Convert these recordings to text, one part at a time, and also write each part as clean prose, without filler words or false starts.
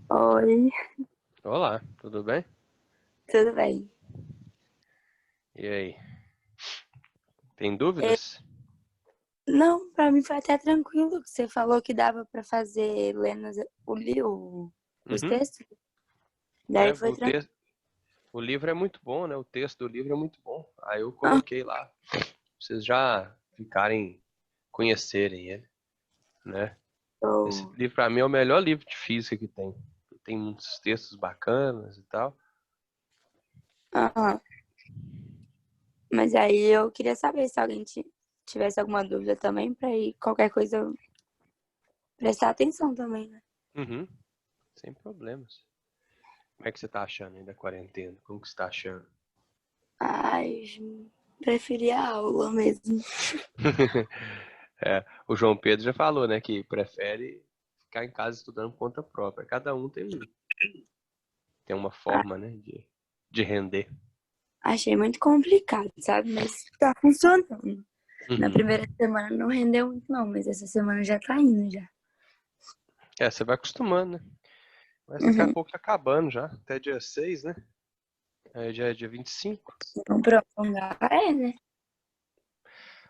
Oi, Olá, tudo bem? tudo bem? E aí, tem É, dúvidas? não, pra mim foi até tranquilo. Você falou que dava pra fazer lendo os Uhum. textos, É, daí foi tranquilo. o livro é muito bom, né? O texto do livro é muito bom. Aí eu Ah, coloquei lá, pra vocês já ficarem, conhecerem ele, né? Esse eu- livro pra mim é o melhor livro de física que tem. Tem muitos textos bacanas e tal. ah, mas aí eu queria saber se alguém tivesse alguma dúvida também, pra ir qualquer coisa eu prestar atenção também, né? Uhum, sem problemas. Como é que você tá achando aí da quarentena? Como que você tá achando? Ai, preferi a aula mesmo. É, o João Pedro já falou, né, que prefere ficar em casa estudando por conta própria. Cada um tem uma Ah, forma, né, de render. achei muito complicado, sabe? Mas tá funcionando. Na Uhum. primeira semana não rendeu muito, não, mas essa semana já tá indo já. É, você vai acostumando, né? Mas daqui a Uhum. pouco tá acabando já. Até dia 6, né? Aí já é dia 25. Então, prolongar, né?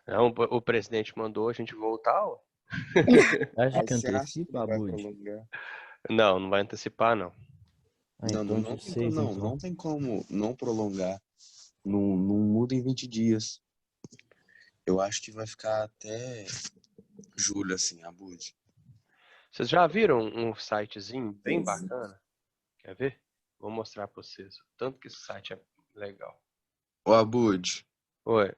Não, o presidente mandou a gente voltar, ó. Acha que Mas você acha que antecipa, não vai Abud? prolongar? Não, não vai antecipar, não. Ah, Não, então não dia tem como, 6, não. então. Não tem como não prolongar. Não muda em 20 dias. Eu acho que vai ficar até julho, assim, Abud. Vocês já viram um sitezinho bem Pois é. bacana? Quer ver? Vou mostrar pra vocês. O tanto que esse site é legal. Ô, Abud, Oi.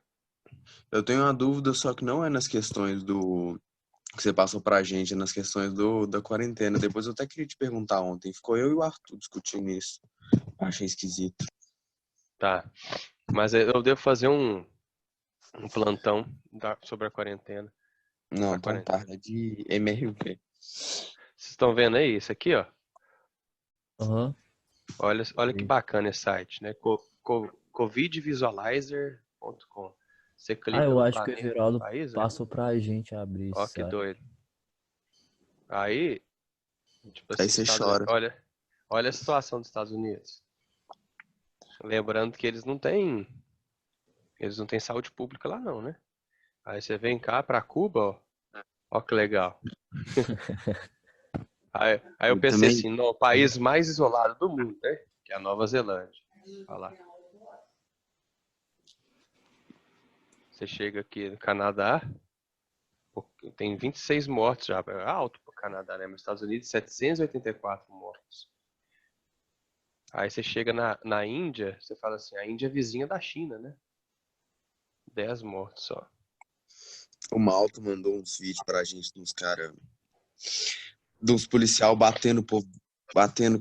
eu tenho uma dúvida, só que não é nas questões do que você passou pra gente, é nas questões da quarentena. Depois eu até queria te perguntar ontem. Ficou eu e o Arthur discutindo isso. Achei esquisito. Tá. Mas eu devo fazer um plantão sobre a quarentena. Não, Da então tá. quarentena. É de MRV. Vocês estão vendo aí? Isso aqui, ó. Aham. Olha que Sim. bacana esse site, né? covidvisualizer.com. Você Ah, clica eu no acho que o planeta, no Everaldo país, né? passou pra gente abrir esse Ó que site. doido. Aí, tipo Aí assim, você chora. olha a situação dos Estados Unidos. Lembrando que eles não têm saúde pública lá não, né? Aí você vem cá pra Cuba, ó. Ó que legal. Aí eu Eu pensei também. assim, no país mais isolado do mundo, né? Que é a Nova Zelândia. Olha lá. Você chega aqui no Canadá, tem 26 mortos já. É alto para o Canadá, né? Nos Estados Unidos, 784 mortos. Aí você chega na Índia, você fala assim, a Índia é vizinha da China, né? 10 mortos só. O Malto mandou uns vídeos pra gente de uns caras, de uns policial batendo, batendo em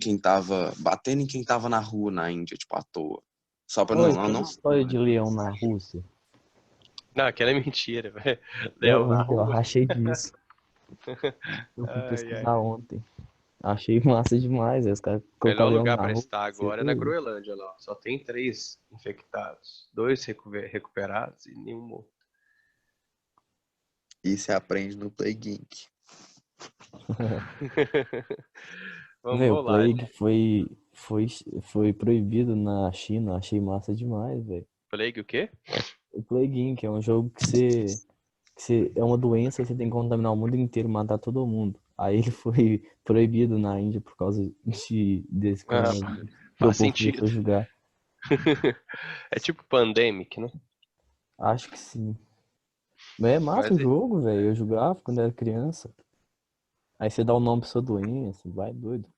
quem tava na rua na Índia, tipo, à toa. Só pra Oi, não, tem não. história de leão na Rússia? Não, aquela é mentira, velho. Leão Eu, na eu rua. achei disso. Eu fui Ai, ai. pesquisar ontem. Achei massa demais. Aí os caras O colocar melhor leão lugar na para rua. estar Você é agora é na doido. Groenlândia lá. Só tem 3 infectados, 2 recuperados e nenhum morto. E você aprende no Plague Inc. Vamos Velho, o rolar. Plague foi proibido na China. Achei massa demais, velho. Plague o quê? O Plague Inc. é um jogo que é uma doença e você tem que contaminar o mundo inteiro, matar todo mundo. Aí ele foi proibido na Índia por causa desse Ah, coronavírus. Que o faz povo sentido. começou a jogar. É tipo Pandemic, né? Acho que sim. Mas é massa Mas o jogo, velho. Eu jogava quando era criança. Aí você dá o nome pra sua doença, vai doido.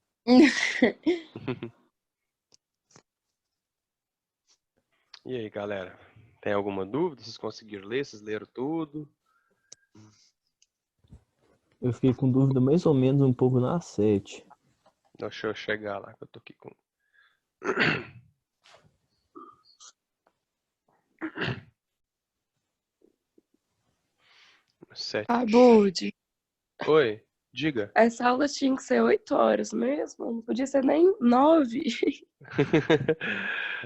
e aí, galera? Tem alguma dúvida? Vocês conseguiram ler? Vocês leram tudo? Eu fiquei com dúvida mais ou menos um pouco na 7. Deixa eu chegar lá, que eu tô aqui com. 7. Ah, Bud, Oi, diga. essa aula tinha que ser 8 horas mesmo, não podia ser nem 9.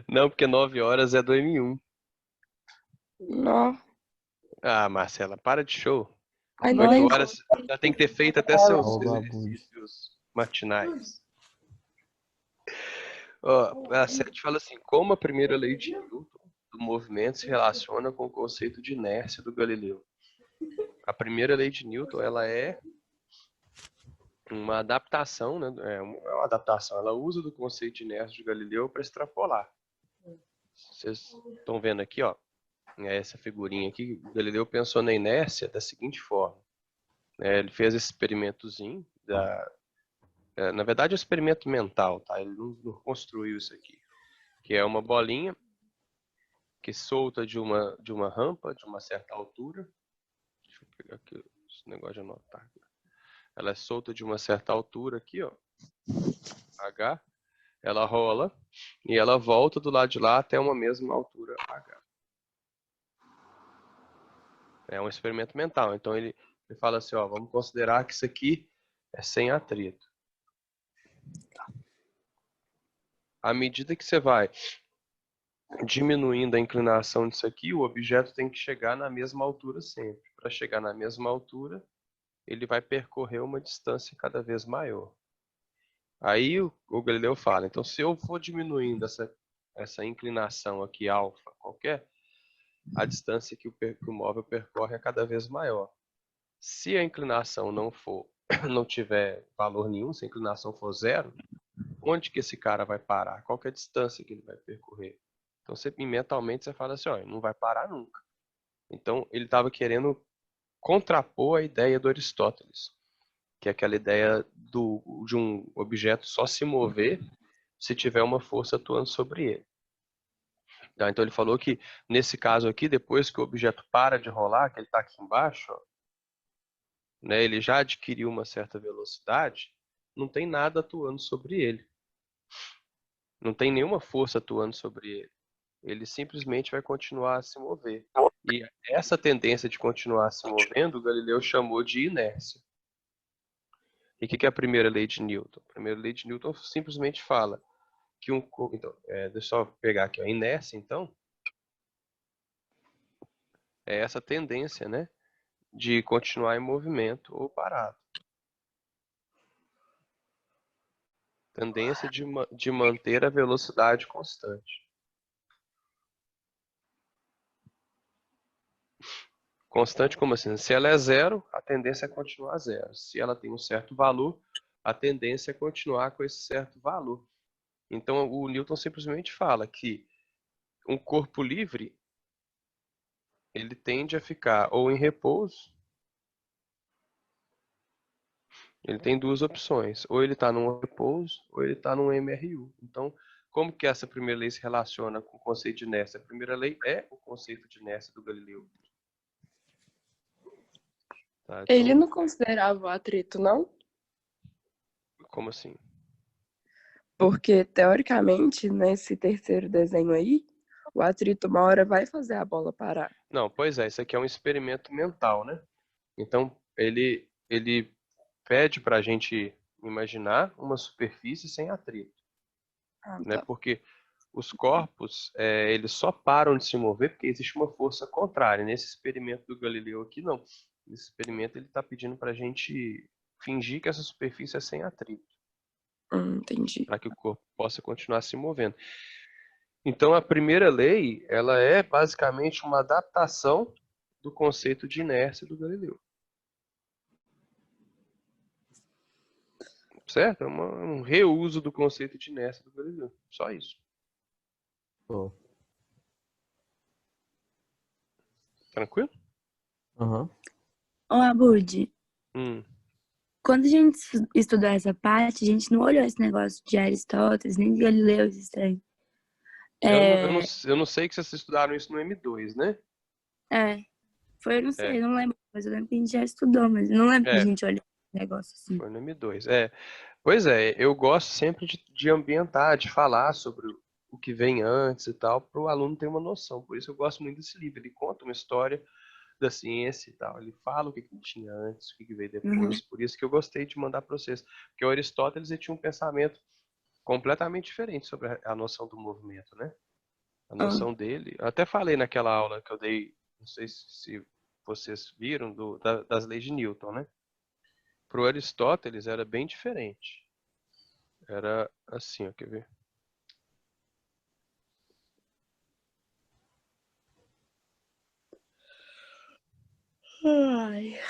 Não, porque 9 horas é do M1. Não. Ah, Marcela, para de show. Ai, não 8 tem Mãe, horas já tem que ter feito até como. seus Alô, Abud. exercícios matinais. Ó, a Sete fala assim, como a primeira lei de Newton do movimento se relaciona com o conceito de inércia do Galileu? A primeira lei de Newton, ela é uma adaptação, né? É uma adaptação. Ela usa do conceito de inércia de Galileu para extrapolar. Vocês estão vendo aqui, ó, essa figurinha aqui. O Galileu pensou na inércia da seguinte forma. Ele fez esse experimentozinho, na verdade é um experimento mental, tá? Ele não construiu isso aqui. Que é uma bolinha que solta de uma rampa, de uma certa altura. Deixa eu pegar aqui esse negócio de anotar. Ela é solta de uma certa altura aqui, ó. H. Ela rola e ela volta do lado de lá até uma mesma altura H. É um experimento mental. Então ele fala assim, ó, vamos considerar que isso aqui é sem atrito. À medida que você vai diminuindo a inclinação disso aqui, o objeto tem que chegar na mesma altura sempre. Para chegar na mesma altura, ele vai percorrer uma distância cada vez maior. Aí o Galileu fala, então se eu for diminuindo essa inclinação aqui, alfa, qualquer, a distância que o móvel percorre é cada vez maior. Se a inclinação não tiver valor nenhum, se a inclinação for zero, onde que esse cara vai parar? Qual que é a distância que ele vai percorrer? Então, mentalmente, você fala assim, ó, não vai parar nunca. Então, ele estava querendo contrapor a ideia do Aristóteles, que é aquela ideia de um objeto só se mover se tiver uma força atuando sobre ele. Tá? Então, ele falou que, nesse caso aqui, depois que o objeto para de rolar, que ele está aqui embaixo, ó, né, ele já adquiriu uma certa velocidade, não tem nada atuando sobre ele. Não tem nenhuma força atuando sobre ele. Ele simplesmente vai continuar a se mover. E essa tendência de continuar se movendo, o Galileu chamou de inércia. E o que é a primeira lei de Newton? A primeira lei de Newton simplesmente fala que um corpo... Então, deixa eu só pegar aqui. A inércia, então, é essa tendência, né, de continuar em movimento ou parado. Tendência de manter a velocidade constante. Constante como assim? Se ela é zero, a tendência é continuar zero. Se ela tem um certo valor, a tendência é continuar com esse certo valor. Então o Newton simplesmente fala que um corpo livre, ele tende a ficar ou em repouso, ele tem duas opções, ou ele está num repouso, ou ele está num MRU. Então, como que essa primeira lei se relaciona com o conceito de inércia? A primeira lei é o conceito de inércia do Galileu. Tá? Ele Então, não considerava o atrito, não? como assim? Porque, teoricamente, nesse terceiro desenho aí, o atrito uma hora vai fazer a bola parar. Não, pois é, isso aqui é um experimento mental, né? Então, ele pede para a gente imaginar uma superfície sem atrito, Ah, né? tá. Porque os corpos, eles só param de se mover porque existe uma força contrária. Nesse experimento do Galileu aqui, não. Nesse experimento, ele está pedindo para a gente fingir que essa superfície é sem atrito, Entendi. para que o corpo possa continuar se movendo. Então, a primeira lei, ela é basicamente uma adaptação do conceito de inércia do Galileu. Certo? É um reuso do conceito de inércia do Galileu. Só isso. Pô. Tranquilo? Aham. Ô, Abud, Hum. quando a gente estudou essa parte, a gente não olhou esse negócio de Aristóteles, nem de Galileu, esse trem. Eu não sei que vocês estudaram isso no M2, né? Eu não sei, É, eu não lembro, mas eu lembro que a gente já estudou, mas eu não lembro que a é, gente olhou esse negócio assim. foi no M2. Pois é, eu gosto sempre de ambientar, de falar sobre o que vem antes e tal, para o aluno ter uma noção. Por isso eu gosto muito desse livro. Ele conta uma história da ciência e tal. Ele fala o que tinha antes, o que veio depois. Por isso que eu gostei de mandar para vocês. Porque o Aristóteles ele tinha um pensamento completamente diferente sobre a noção do movimento, né? A Ah, noção dele. Eu até falei naquela aula que eu dei, não sei se vocês viram das leis de Newton, né? Para o Aristóteles era bem diferente. Era assim, ó, quer ver? Ai.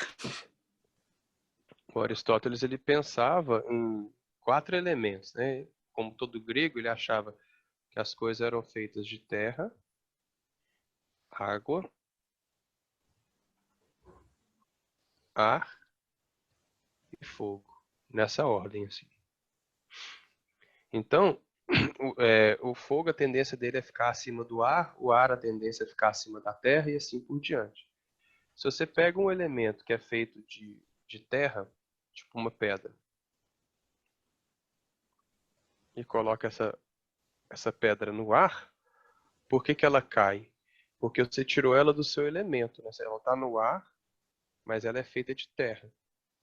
O Aristóteles ele pensava em 4 elementos, né? Como todo grego, ele achava que as coisas eram feitas de terra, água, ar e fogo. Nessa ordem, assim. Então, o fogo, a tendência dele é ficar acima do ar, o ar, a tendência é ficar acima da terra e assim por diante. Se você pega um elemento que é feito de terra, tipo uma pedra, e coloca essa pedra no ar, por que que ela cai? Porque você tirou ela do seu elemento, né? Ela está no ar, mas ela é feita de terra.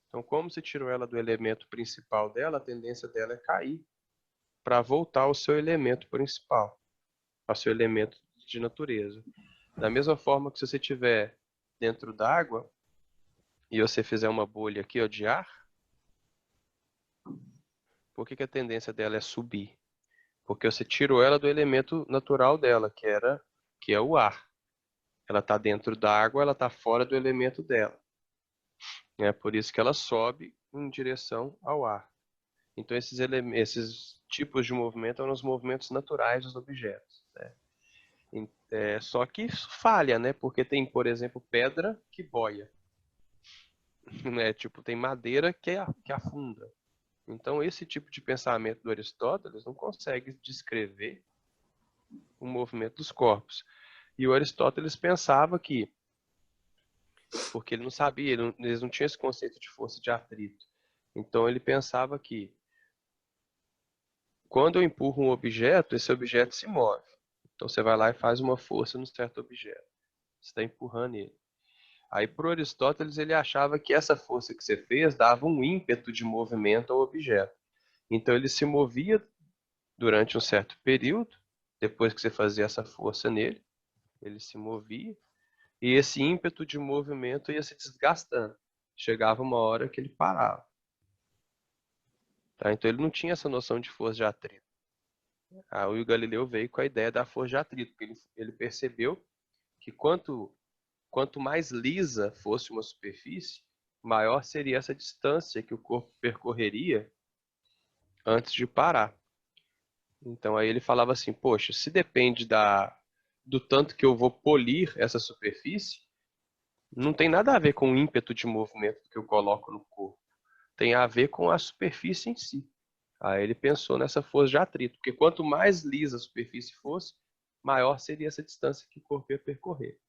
Então, como você tirou ela do elemento principal dela, a tendência dela é cair para voltar ao seu elemento principal, ao seu elemento de natureza. Da mesma forma que se você estiver dentro d'água e você fizer uma bolha aqui, ó, de ar, por que que a tendência dela é subir? Porque você tirou ela do elemento natural dela, que é o ar. Ela está dentro da água, ela está fora do elemento dela. É por isso que ela sobe em direção ao ar. Então esses tipos de movimento são os movimentos naturais dos objetos, né? Só que isso falha, né? Porque tem, por exemplo, pedra que boia, né? Tipo, tem madeira que afunda. Então esse tipo de pensamento do Aristóteles não consegue descrever o movimento dos corpos. E o Aristóteles pensava que, porque ele não sabia, eles não tinham esse conceito de força de atrito. Então ele pensava que quando eu empurro um objeto, esse objeto se move. Então você vai lá e faz uma força num certo objeto. Você está empurrando ele. Aí para o Aristóteles ele achava que essa força que você fez dava um ímpeto de movimento ao objeto. Então ele se movia durante um certo período, depois que você fazia essa força nele, ele se movia, e esse ímpeto de movimento ia se desgastando. Chegava uma hora que ele parava. Tá? Então ele não tinha essa noção de força de atrito. Aí o Galileu veio com a ideia da força de atrito, porque ele percebeu que quanto mais lisa fosse uma superfície, maior seria essa distância que o corpo percorreria antes de parar. Então aí ele falava assim, poxa, se depende do tanto que eu vou polir essa superfície, não tem nada a ver com o ímpeto de movimento que eu coloco no corpo. Tem a ver com a superfície em si. Aí ele pensou nessa força de atrito, porque quanto mais lisa a superfície fosse, maior seria essa distância que o corpo ia percorrer.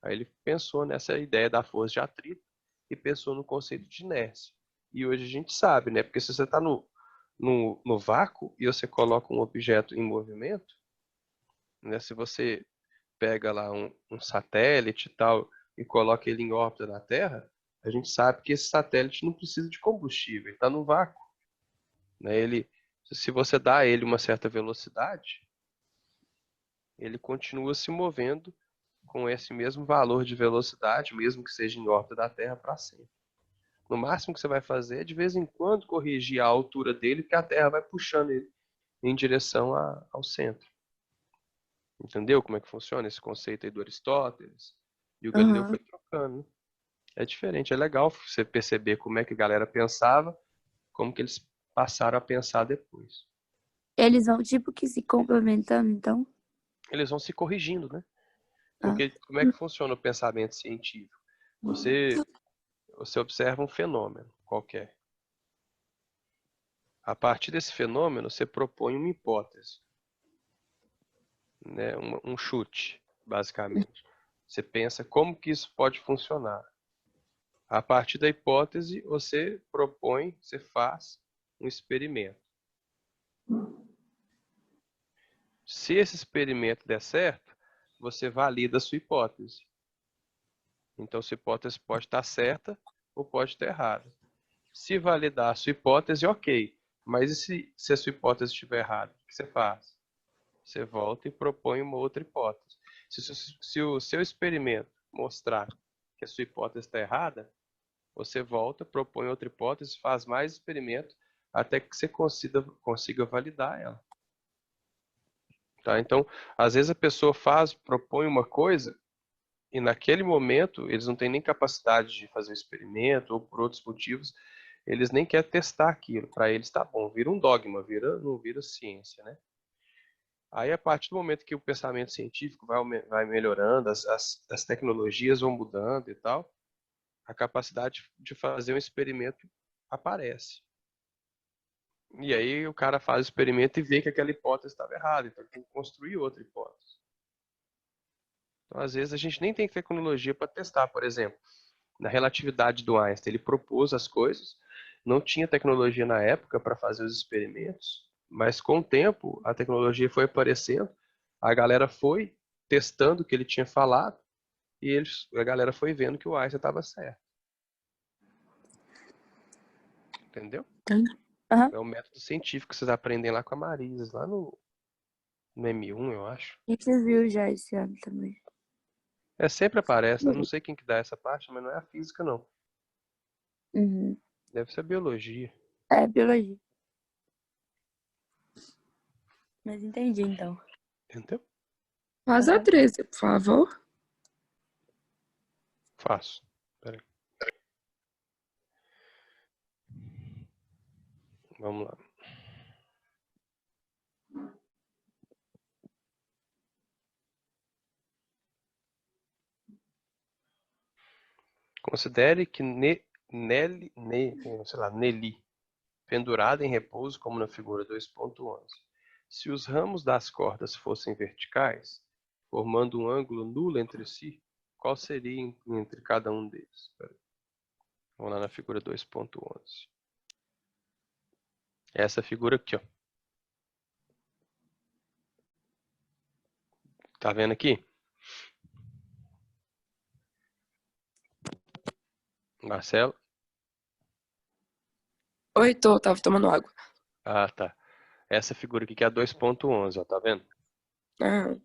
Aí ele pensou nessa ideia da força de atrito e pensou no conceito de inércia. E hoje a gente sabe, né? Porque se você está no vácuo e você coloca um objeto em movimento, né? Se você pega lá um satélite e tal e coloca ele em órbita da Terra, a gente sabe que esse satélite não precisa de combustível, ele está no vácuo, né? Se você dá a ele uma certa velocidade, ele continua se movendo com esse mesmo valor de velocidade, mesmo que seja em órbita da Terra, para sempre. No máximo que você vai fazer é de vez em quando corrigir a altura dele, porque a Terra vai puxando ele em direção ao centro. Entendeu como é que funciona esse conceito aí do Aristóteles? E o Galileu Aham. foi trocando, né? É diferente, é legal você perceber como é que a galera pensava, como que eles passaram a pensar depois. Eles vão tipo que se complementando, então? Eles vão se corrigindo, né? Ah. Porque como é que funciona o pensamento científico? Você observa um fenômeno qualquer. A partir desse fenômeno, você propõe uma hipótese, né? Um chute, basicamente. Você pensa como que isso pode funcionar. A partir da hipótese, você propõe, você faz um experimento. Se esse experimento der certo, você valida a sua hipótese. Então, sua hipótese pode estar certa ou pode estar errada. Se validar a sua hipótese, ok. Mas e se a sua hipótese estiver errada? O que você faz? Você volta e propõe uma outra hipótese. Se o seu experimento mostrar que a sua hipótese está errada, você volta, propõe outra hipótese, faz mais experimento, até que você consiga validar ela. Tá? Então, às vezes a pessoa propõe uma coisa, e naquele momento eles não têm nem capacidade de fazer o experimento, ou por outros motivos, eles nem querem testar aquilo. Para eles tá bom, vira um dogma, não vira ciência, né? Aí, a partir do momento que o pensamento científico vai melhorando, as tecnologias vão mudando e tal, a capacidade de fazer um experimento aparece. E aí o cara faz o experimento e vê que aquela hipótese estava errada, então tem que construir outra hipótese. Então, às vezes, a gente nem tem tecnologia para testar. Por exemplo, na relatividade do Einstein, ele propôs as coisas, não tinha tecnologia na época para fazer os experimentos, mas com o tempo a tecnologia foi aparecendo, a galera foi testando o que ele tinha falado e a galera foi vendo que o Einstein estava certo. Entendeu? Aham. É o método científico que vocês aprendem lá com a Marisa, lá no M1, eu acho. A gente viu já esse ano também. Sempre aparece, eu não sei quem que dá essa parte, mas não é a física, não. Uhum. Deve ser a biologia. É biologia. Mas entendi, então. Entendeu? Faz a 13, por favor. Faço. Peraí. Vamos lá. Considere que Nelly, pendurada em repouso, como na figura 2.11. Se os ramos das cordas fossem verticais, formando um ângulo nulo entre si, qual seria entre cada um deles? Vamos lá na figura 2.11. Essa figura aqui, ó. Tá vendo aqui? Marcelo? Oi, tava tomando água. Ah, tá. Essa figura aqui que é a 2.11, ó, tá vendo? Ah,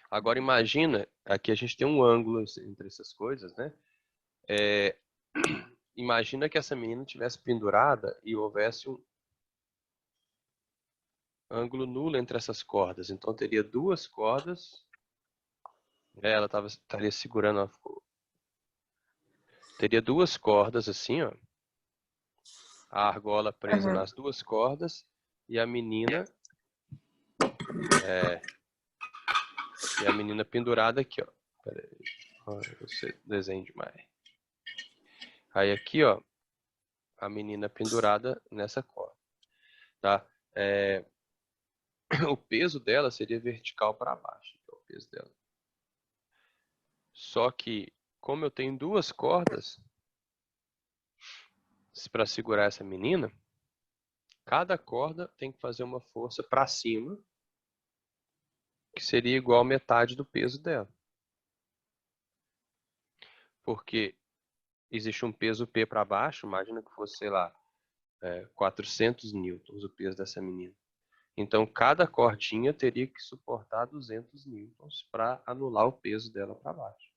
Agora imagina, aqui a gente tem um ângulo entre essas coisas, né? Imagina que essa menina tivesse pendurada e houvesse um ângulo nulo entre essas cordas. Então teria duas cordas. Ela estaria segurando. Teria duas cordas assim, ó. A argola presa nas duas cordas e a menina pendurada aqui, ó. Pera aí. Você desenha demais. Aí aqui, ó, a menina pendurada nessa corda, tá? O peso dela seria vertical para baixo, que é o peso dela. Só que, como eu tenho duas cordas para segurar essa menina, cada corda tem que fazer uma força para cima, que seria igual a metade do peso dela. Porque existe um peso P para baixo, imagina que fosse, sei lá, 400 newtons o peso dessa menina. Então, cada cordinha teria que suportar 200 newtons para anular o peso dela para baixo.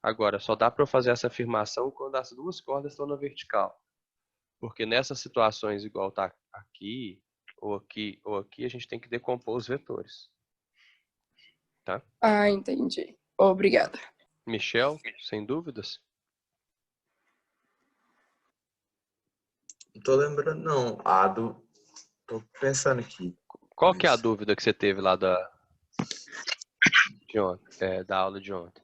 Agora, só dá para eu fazer essa afirmação quando as duas cordas estão na vertical. Porque nessas situações, igual está aqui, ou aqui, ou aqui, a gente tem que decompor os vetores. Tá? entendi. Obrigada. Michel, sem dúvidas? Não tô lembrando, não. Tô pensando aqui. Qual que é a dúvida que você teve lá da aula de ontem?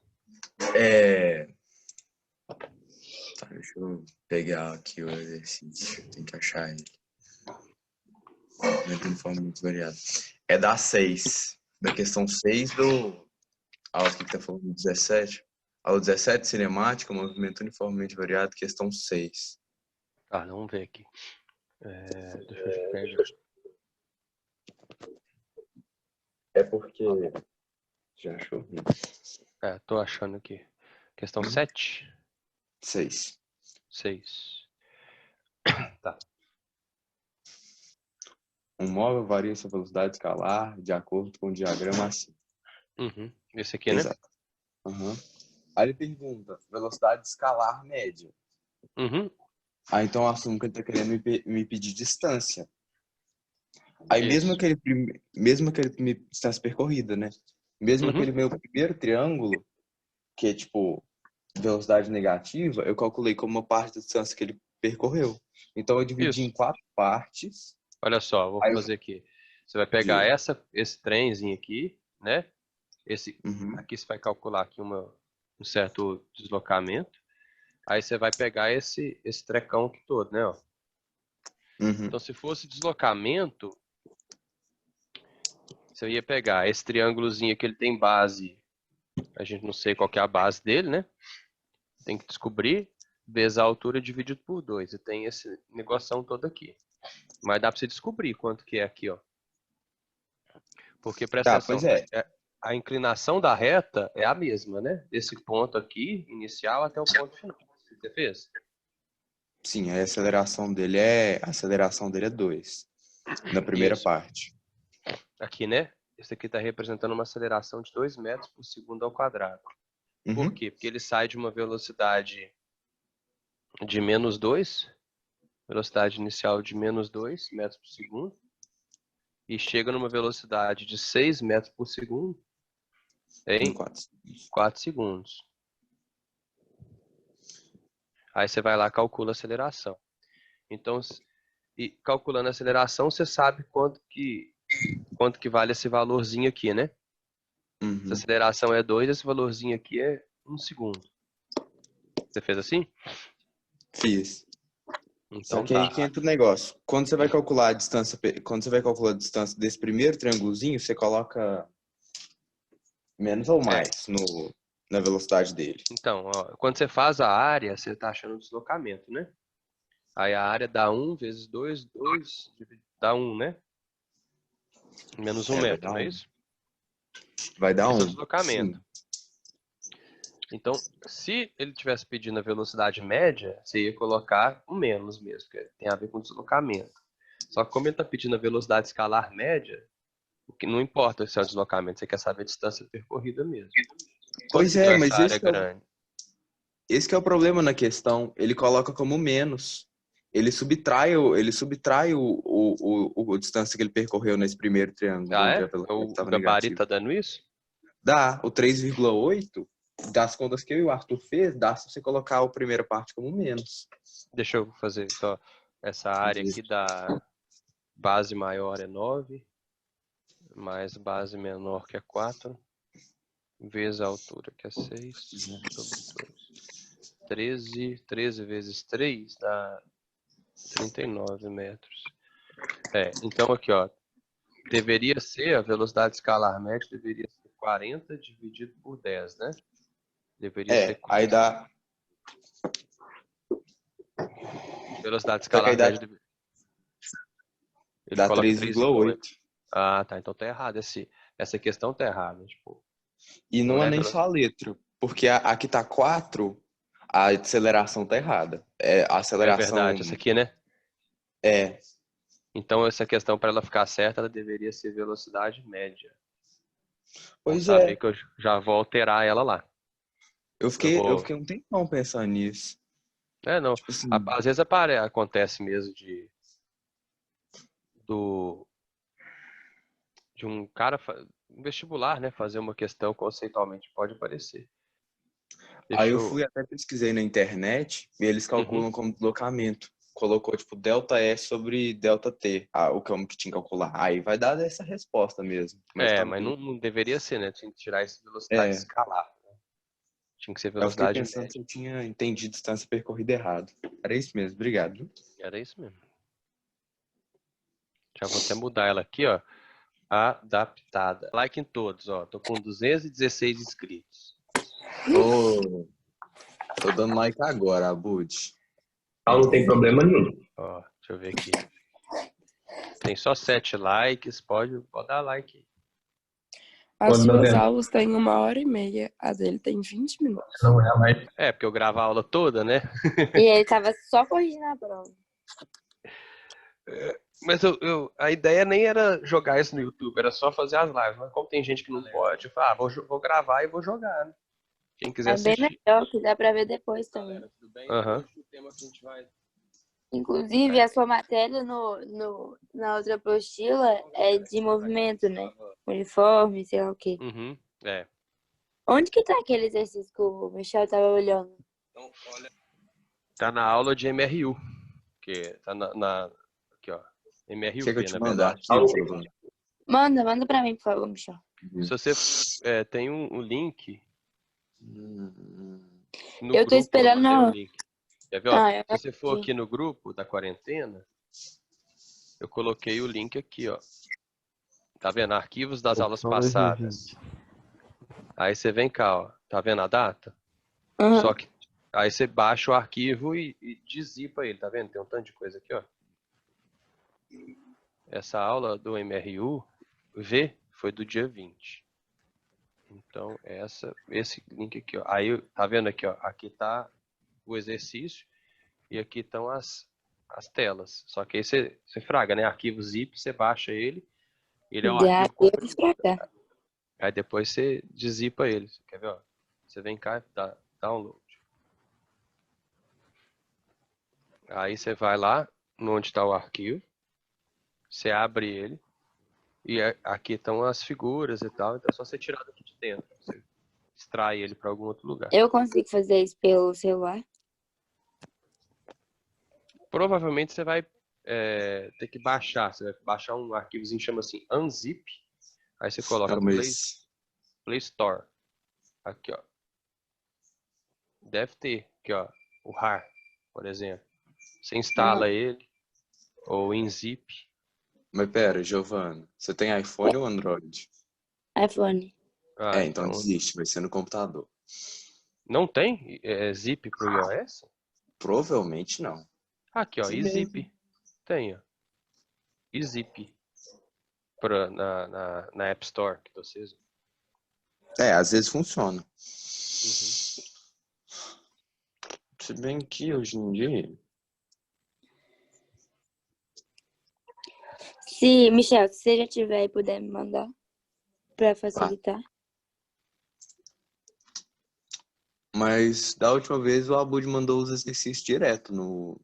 Tá, deixa eu pegar aqui o exercício. Tem que achar ele. Movimento uniformemente variado. É da 6. Da questão 6 do... Aula que tá falando do 17. Aula 17, cinemática, movimento uniformemente variado, questão 6. Ah, vamos ver aqui. Deixa eu pegar. É porque... Já achou? Tô achando aqui. Questão 7? 6. 6. Tá. Um móvel varia sua velocidade escalar de acordo com o diagrama assim. Esse aqui, né? Exato. Aí ele pergunta, velocidade escalar média. Uhum. Aí então eu assumo que ele tá querendo me pedir distância. Aí mesmo Isso. aquele distância percorrida, né? Mesmo Uhum. aquele meu primeiro triângulo, que é tipo velocidade negativa, eu calculei como uma parte da distância que ele percorreu. Então eu dividi em Isso. 4 partes. Olha só, vou Aí eu fazer aqui. Você vai pegar digo, esse trenzinho aqui, né? uhum, Aqui você vai calcular aqui um certo deslocamento. Aí você vai pegar esse trecão aqui todo, né? Ó. uhum, Então, se fosse deslocamento, você ia pegar esse triângulozinho que ele tem base. A gente não sei qual que é a base dele, né? Tem que descobrir, vezes a altura dividido por 2. E tem esse negoção todo aqui. Mas dá para você descobrir quanto que é aqui, ó. Porque presta tá, atenção, pois é. a inclinação da reta é a mesma, né? Desse ponto aqui, inicial, até o ponto final. Você fez? Sim, a aceleração dele é 2 na primeira Isso. parte. Aqui, né? Esse aqui está representando uma aceleração de 2 metros por segundo ao quadrado. Por Uhum. quê? Porque ele sai de uma velocidade de menos 2, velocidade inicial de menos 2 metros por segundo, e chega numa velocidade de 6 metros por segundo Em em 4. 4 segundos. Aí você vai lá e calcula a aceleração. Então, e calculando a aceleração, você sabe quanto que vale esse valorzinho aqui, né? Se a Uhum. aceleração é 2, esse valorzinho aqui é 1 segundo. Você fez assim? Fiz. Só Então que aí tá. que entra o negócio. Quando você vai calcular a distância, desse primeiro triângulozinho, você coloca menos ou É. mais na velocidade dele. Então, ó, quando você faz a área, você está achando o deslocamento, né? Aí a área dá 1 vezes 2, 2 dá 1, né? Menos 1 Vai metro, dar não é um. isso? Vai dar Esse é o um. deslocamento. Sim. Então, se ele tivesse pedindo a velocidade média, você ia colocar um menos mesmo, que tem a ver com deslocamento. Só que como ele está pedindo a velocidade escalar média, o que não importa se é o deslocamento, você quer saber a distância percorrida mesmo. Quanto Pois que é, deu essa mas área grande? esse que é o problema na questão. Ele coloca como menos. Ele subtrai o distância que ele percorreu nesse primeiro triângulo, Ah, onde a é? velocidade O estava gabarito negativa. tá dando isso? Dá, o 3,8 das contas que eu e o Arthur fez, dá se você colocar a primeira parte como menos. Deixa eu fazer isso, ó. Essa área aqui da base maior é 9, mais base menor que é 4, vezes a altura que é 6, sobre 2. 13 vezes 3 dá 39 metros. Então aqui, ó, deveria ser, a velocidade escalar média deveria ser 40 dividido por 10, né? Deveria ser Aí 4. dá. Velocidade Só que aí escalar média, ele dá coloca 3,8. 3,8. Ah, tá, então tá errado. Essa questão tá errada. Tipo, E não não é é nem só a velocidade. letra, porque aqui tá 4, a aceleração tá errada. A É aceleração verdade, essa aqui, né? é. Então essa questão, para ela ficar certa, ela deveria ser velocidade média. Bom Pois saber é. que eu já vou alterar ela lá. Eu Eu vou. fiquei um tempão pensando nisso. Não. Tipo assim, Às vezes acontece mesmo do, de um cara, um vestibular, né? Fazer uma questão conceitualmente. Pode aparecer. aí Deixa eu eu. fui até pesquisei na internet e eles Uhum. calculam como deslocamento. Colocou tipo delta S sobre delta T, o que eu tinha que calcular. Aí vai dar essa resposta mesmo. Mas tá. Mas não deveria ser, né? Tinha que tirar essa velocidade É, escalar. Tinha que ser eu fiquei velocidade pensando média. se eu tinha entendido distância percorrida errado. Era isso mesmo, obrigado. Viu? Era isso mesmo. Já vou até mudar ela aqui, ó. Adaptada. Like em todos, ó. Tô com 216 inscritos. Tô dando like agora, Abud. Não tem problema nenhum. Ó, deixa eu ver aqui. Tem só 7 likes. Pode dar like aí. As Quando suas vendo, aulas têm 1h30, a dele tem 20 minutos. não é mais. Porque eu gravo a aula toda, né? E ele tava só corrigindo a prova. Mas a ideia nem era jogar isso no YouTube, era só fazer as lives. Mas como tem gente que não pode, eu falo, vou gravar e vou jogar, né? Quem quiser É bem assistir. legal, que dá pra ver depois também. Tudo bem? Aham. Uhum. Hoje o tema que a gente vai... Inclusive, a sua matéria na outra apostila é de movimento, né? Uniforme, sei lá o quê. Uhum. É. Onde que tá aquele exercício que o Michel tava olhando? Tá na aula de MRU. Que tá aqui, ó. Quer que eu MRUV, te na mando o verdade. arquivo, Giovanni? Manda pra mim, por favor, Michel. Se você tem um link no Eu tô grupo, esperando. tem um link. Quer ver, ó? Ah, eu Se você for aqui. aqui no grupo da quarentena, eu coloquei o link aqui, ó. Tá vendo? Arquivos das aulas Opção passadas. 2020. Aí você vem cá, ó. Tá vendo a data? Uhum. Só que aí você baixa o arquivo e dezipa ele, tá vendo? Tem um tanto de coisa aqui, ó. Essa aula do MRU-V foi do dia 20. Então, esse link aqui, ó. Aí, tá vendo aqui, ó? Aqui tá o exercício e aqui estão as telas. Só que aí você fraga, né? Arquivo zip, você baixa ele. Ele é um Já arquivo devo comprimido. estragar. Aí depois você dezipa ele. Quer ver, ó? Você vem cá e dá download. Aí você vai lá onde está o arquivo. Você abre ele. E aqui estão as figuras e tal. Então é só você tirar daqui de dentro. Você extrai ele para algum outro lugar. Eu consigo fazer isso pelo celular? Provavelmente você vai ter que baixar. Você vai baixar um arquivozinho que chama assim unzip. Aí você coloca Não, mas Play Store. Aqui, ó. Deve ter aqui, ó. O RAR, por exemplo. Você instala ele. Ou em zip. pera, Giovanni, você tem iPhone ou Android? iPhone. Ah, Então então. desiste, vai ser no computador. Não tem zip pro iOS? Provavelmente não. Aqui, ó. Sim eZip. Tem, ó. eZip. Na App Store que vocês. Às vezes funciona. Uhum. Se bem que hoje em dia. Se, Michel, se você já tiver e puder me mandar pra facilitar. Mas da última vez o Abud mandou os exercícios direto no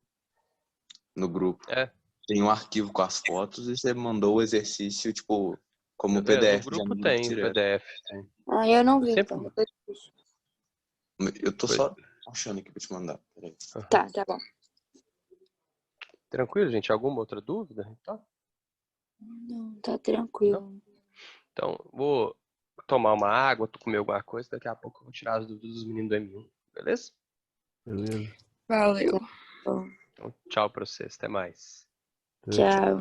grupo. É. Tem um arquivo com as fotos e você mandou o exercício, tipo, como No PDF já grupo no grupo tem, o direto. PDF. Tem. Ah, eu não vi, Sempre. então. Eu tô Foi. só achando aqui pra te mandar. Peraí. Tá bom. Tranquilo, gente? Alguma outra dúvida? Não, tá tranquilo. Então, vou tomar uma água, comer alguma coisa. Daqui a pouco eu vou tirar as dúvidas dos meninos do M1. Beleza? Beleza. Valeu. Bom, Então, tchau pra vocês. Até mais. Até. tchau.